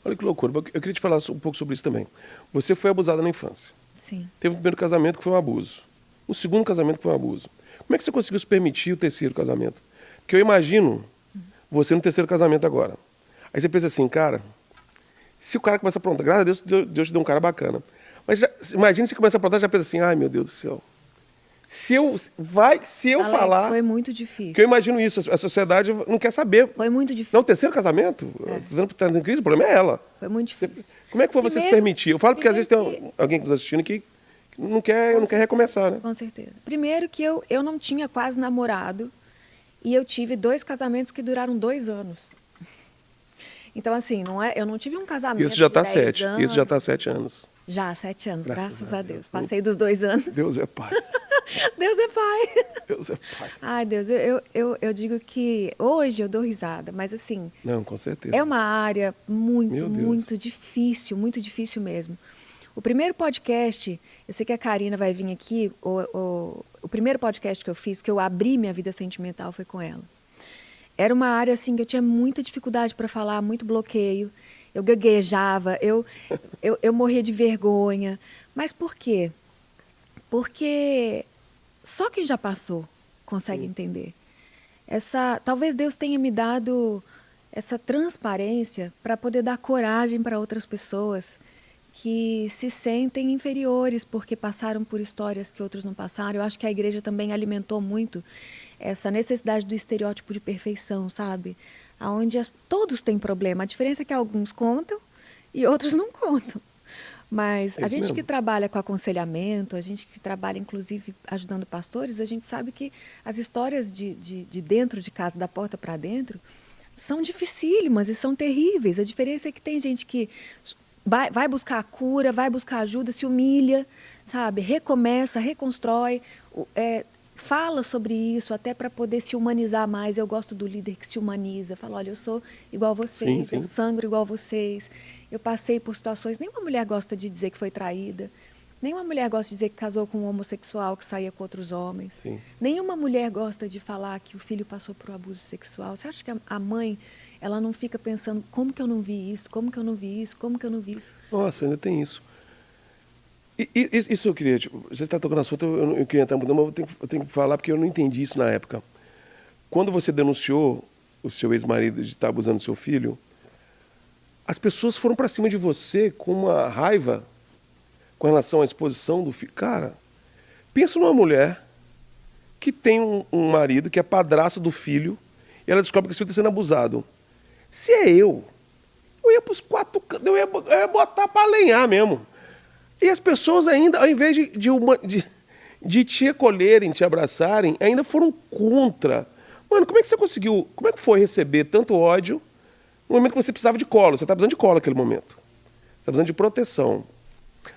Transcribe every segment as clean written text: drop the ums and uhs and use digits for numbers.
Olha que loucura. Eu queria te falar um pouco sobre isso também. Você foi abusada na infância. Sim. Teve o primeiro casamento que foi um abuso. O segundo casamento que foi um abuso. Como é que você conseguiu se permitir o terceiro casamento? Porque eu imagino você no terceiro casamento agora. Aí você pensa assim, cara, se o cara começa a aprontar, graças a Deus te deu um cara bacana. Mas imagina se começa a aprontar, já pensa assim, ai meu Deus do céu. Se eu Alex, falar... foi muito Porque eu difícil. imagino isso, a sociedade não quer saber. Foi muito difícil. Não, o terceiro casamento, tá em crise, o problema é ela. Foi muito difícil. Como é que foi você se permitir? Eu falo porque às vezes tem alguém que está assistindo que não quer recomeçar, né? Com certeza. Primeiro que eu não tinha quase namorado e eu tive 2 casamentos que duraram 2 anos. Então, assim, eu não tive um casamento Isso já está de 10 7. anos. Isso já está 7 anos. Já, 7 anos, graças a Deus. Deus. Passei dos 2 anos. Deus é pai. Deus é pai. Deus é pai. Ai, Deus, eu digo que hoje eu dou risada, mas assim, Não, com certeza. é uma área Meu Deus. muito difícil mesmo. O primeiro podcast, eu sei que a Karina vai vir aqui, o primeiro podcast que eu fiz, que eu abri minha vida sentimental, foi com ela. Era uma área assim que eu tinha muita dificuldade para falar, muito bloqueio. Eu gaguejava, eu morria de vergonha. Mas por quê? Porque só quem já passou consegue entender. Talvez Deus tenha me dado essa transparência para poder dar coragem para outras pessoas que se sentem inferiores porque passaram por histórias que outros não passaram. Eu acho que a igreja também alimentou muito essa necessidade do estereótipo de perfeição, sabe? Onde todos têm problema. A diferença é que alguns contam e outros não contam. Mas a gente que trabalha com aconselhamento, a gente que trabalha, inclusive, ajudando pastores, a gente sabe que as histórias de dentro de casa, da porta para dentro, são dificílimas e são terríveis. A diferença é que tem gente que vai buscar a cura, vai buscar ajuda, se humilha, sabe? Recomeça, reconstrói, fala sobre isso até para poder se humanizar mais. Eu gosto do líder que se humaniza, fala, olha, eu sou igual a vocês, Sim. eu sangro igual a vocês, eu passei por situações. Nenhuma mulher gosta de dizer que foi traída, nenhuma mulher gosta de dizer que casou com um homossexual que saía com outros homens, Sim. nenhuma mulher gosta de falar que o filho passou por um abuso sexual. Você acha que a mãe, ela não fica pensando, como que eu não vi isso, como que eu não vi isso, como que eu não vi isso? Nossa, ainda tem isso. Isso eu queria, você está tocando assunto, eu queria entrar muito, mas eu tenho que falar porque eu não entendi isso na época. Quando você denunciou o seu ex-marido de estar abusando do seu filho, as pessoas foram para cima de você com uma raiva com relação à exposição do filho. Cara, pensa numa mulher que tem um marido que é padrasto do filho e ela descobre que esse filho está sendo abusado. Se é eu ia para os 4 cantos, eu ia botar para alenhar mesmo. E as pessoas ainda, ao invés de te acolherem, te abraçarem, ainda foram contra. Mano, como é que você conseguiu, como é que foi receber tanto ódio no momento que você precisava de colo? Você está precisando de colo naquele momento. Você está precisando de proteção.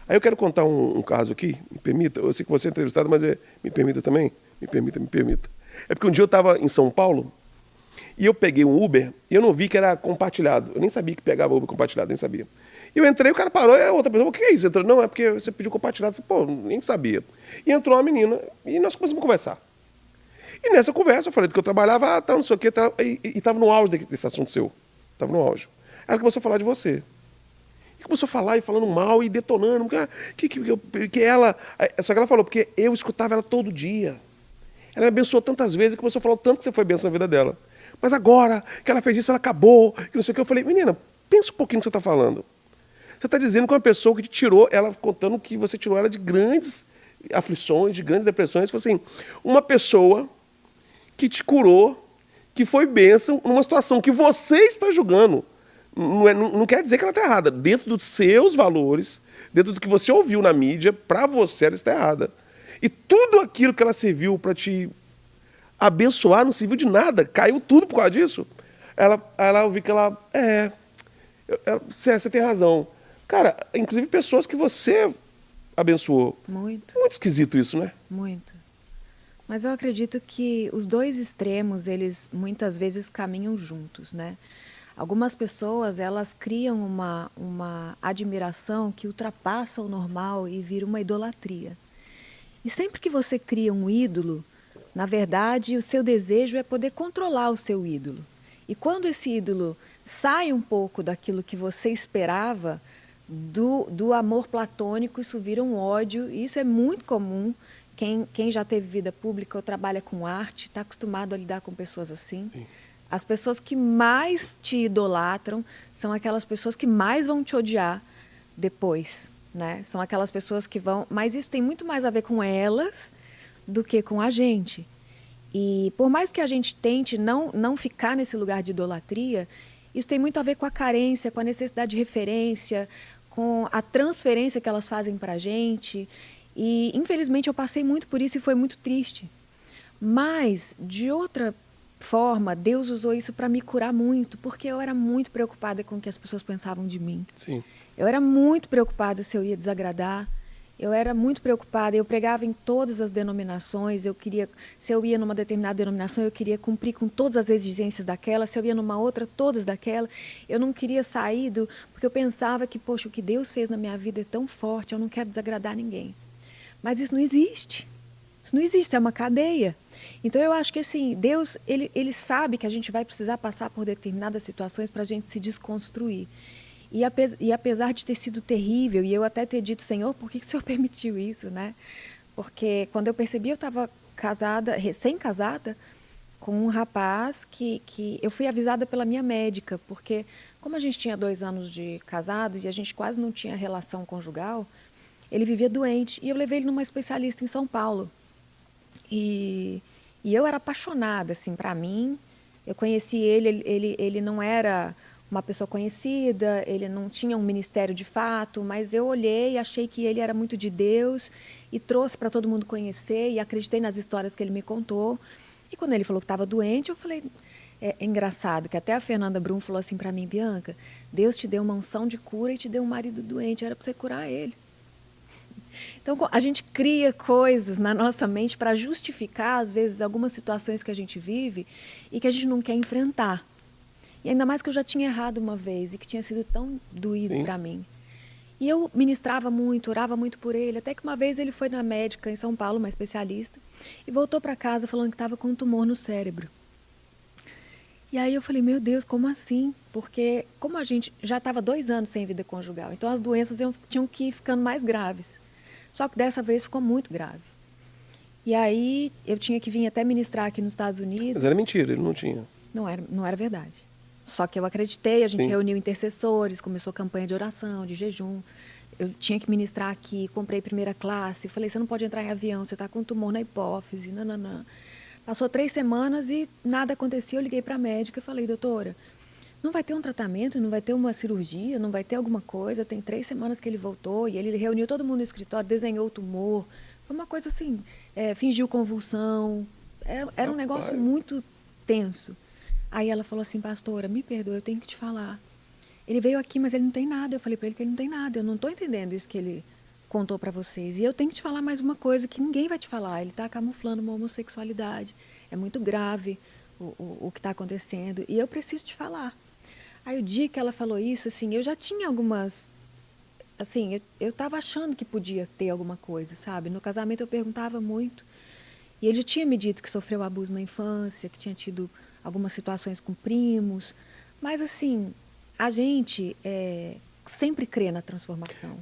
Aí eu quero contar um caso aqui, me permita. Eu sei que você é entrevistado, mas me permita também? Me permita. É porque um dia eu estava em São Paulo e eu peguei um Uber e eu não vi que era compartilhado. Eu nem sabia que pegava Uber compartilhado, nem sabia. E eu entrei, o cara parou, e a outra pessoa, o que é isso? Entrou, não, é porque você pediu compartilhado. Eu falei, pô, nem sabia. E entrou uma menina, e nós começamos a conversar. E nessa conversa, eu falei que eu trabalhava, tal, não sei o quê, tal, e estava no auge desse assunto seu. Estava no auge. Aí ela começou a falar de você. E começou a falar, e falando mal, e detonando, que ela... Só que ela falou, porque eu escutava ela todo dia. Ela me abençoou tantas vezes, e começou a falar o tanto que você foi benção na vida dela. Mas agora que ela fez isso, ela acabou, que não sei o quê. Eu falei, menina, pensa um pouquinho no que você está falando. Você está dizendo que uma pessoa que te tirou, ela contando que você tirou ela de grandes aflições, de grandes depressões, foi assim, uma pessoa que te curou, que foi bênção numa situação que você está julgando. Não quer dizer que ela está errada. Dentro dos seus valores, dentro do que você ouviu na mídia, para você ela está errada. E tudo aquilo que ela serviu para te abençoar não serviu de nada. Caiu tudo por causa disso. Ela ouviu que você tem razão. Cara, inclusive pessoas que você abençoou. Muito. Muito esquisito isso, né? Muito. Mas eu acredito que os dois extremos, eles muitas vezes caminham juntos, né? Algumas pessoas, elas criam uma admiração que ultrapassa o normal e vira uma idolatria. E sempre que você cria um ídolo, na verdade, o seu desejo é poder controlar o seu ídolo. E quando esse ídolo sai um pouco daquilo que você esperava, do amor platônico, isso vira um ódio, e isso é muito comum. Quem já teve vida pública ou trabalha com arte está acostumado a lidar com pessoas assim. Sim. As pessoas que mais te idolatram são aquelas pessoas que mais vão te odiar depois, né? São aquelas pessoas que vão... Mas isso tem muito mais a ver com elas do que com a gente. E por mais que a gente tente não ficar nesse lugar de idolatria, isso tem muito a ver com a carência, com a necessidade de referência, com a transferência que elas fazem para a gente. E, infelizmente, eu passei muito por isso e foi muito triste. Mas, de outra forma, Deus usou isso para me curar muito, porque eu era muito preocupada com o que as pessoas pensavam de mim. Sim. Eu era muito preocupada se eu ia desagradar. Eu era muito preocupada, eu pregava em todas as denominações, se eu ia numa determinada denominação, eu queria cumprir com todas as exigências daquela, se eu ia numa outra, todas daquela. Eu não queria sair porque eu pensava que, poxa, o que Deus fez na minha vida é tão forte, eu não quero desagradar ninguém. Mas isso não existe. Isso não existe, é uma cadeia. Então, eu acho que, assim, Deus, ele sabe que a gente vai precisar passar por determinadas situações para a gente se desconstruir. E apesar de ter sido terrível, e eu até ter dito, Senhor, por que o Senhor permitiu isso, né? Porque quando eu percebi, eu estava casada, recém-casada, com um rapaz que eu fui avisada pela minha médica, porque como a gente tinha 2 anos de casados e a gente quase não tinha relação conjugal, ele vivia doente. E eu levei ele numa especialista em São Paulo. E eu era apaixonada, assim, para mim. Eu conheci ele não era uma pessoa conhecida, ele não tinha um ministério de fato, mas eu olhei e achei que ele era muito de Deus e trouxe para todo mundo conhecer e acreditei nas histórias que ele me contou. E quando ele falou que estava doente, eu falei... É engraçado que até a Fernanda Brum falou assim para mim, Bianca, Deus te deu uma unção de cura e te deu um marido doente, era para você curar ele. Então, a gente cria coisas na nossa mente para justificar, às vezes, algumas situações que a gente vive e que a gente não quer enfrentar. E ainda mais que eu já tinha errado uma vez e que tinha sido tão doído para mim. E eu ministrava muito, orava muito por ele, até que uma vez ele foi na médica em São Paulo, uma especialista, e voltou para casa falando que estava com um tumor no cérebro. E aí eu falei, meu Deus, como assim? Porque como a gente já estava 2 anos sem vida conjugal, então as doenças tinham que ir ficando mais graves. Só que dessa vez ficou muito grave. E aí eu tinha que vir até ministrar aqui nos Estados Unidos. Mas era mentira, ele não tinha. Não era verdade. Só que eu acreditei, a gente Sim. reuniu intercessores, começou campanha de oração, de jejum. Eu tinha que ministrar aqui, comprei primeira classe, falei, você não pode entrar em avião, você está com tumor na hipófise, nananã. Passou 3 semanas e nada acontecia, eu liguei para a médica e falei, doutora, não vai ter um tratamento, não vai ter uma cirurgia, não vai ter alguma coisa, tem 3 semanas que ele voltou e ele reuniu todo mundo no escritório, desenhou o tumor, foi uma coisa assim, fingiu convulsão, era um negócio muito tenso. Aí ela falou assim, pastora, me perdoa, eu tenho que te falar. Ele veio aqui, mas ele não tem nada. Eu falei para ele que ele não tem nada. Eu não estou entendendo isso que ele contou para vocês. E eu tenho que te falar mais uma coisa que ninguém vai te falar. Ele está camuflando uma homossexualidade. É muito grave o que está acontecendo. E eu preciso te falar. Aí o dia que ela falou isso, assim, eu já tinha algumas... Assim, eu estava achando que podia ter alguma coisa, sabe? No casamento eu perguntava muito. E ele já tinha me dito que sofreu abuso na infância, que tinha tido algumas situações com primos. Mas, assim, a gente sempre crê na transformação.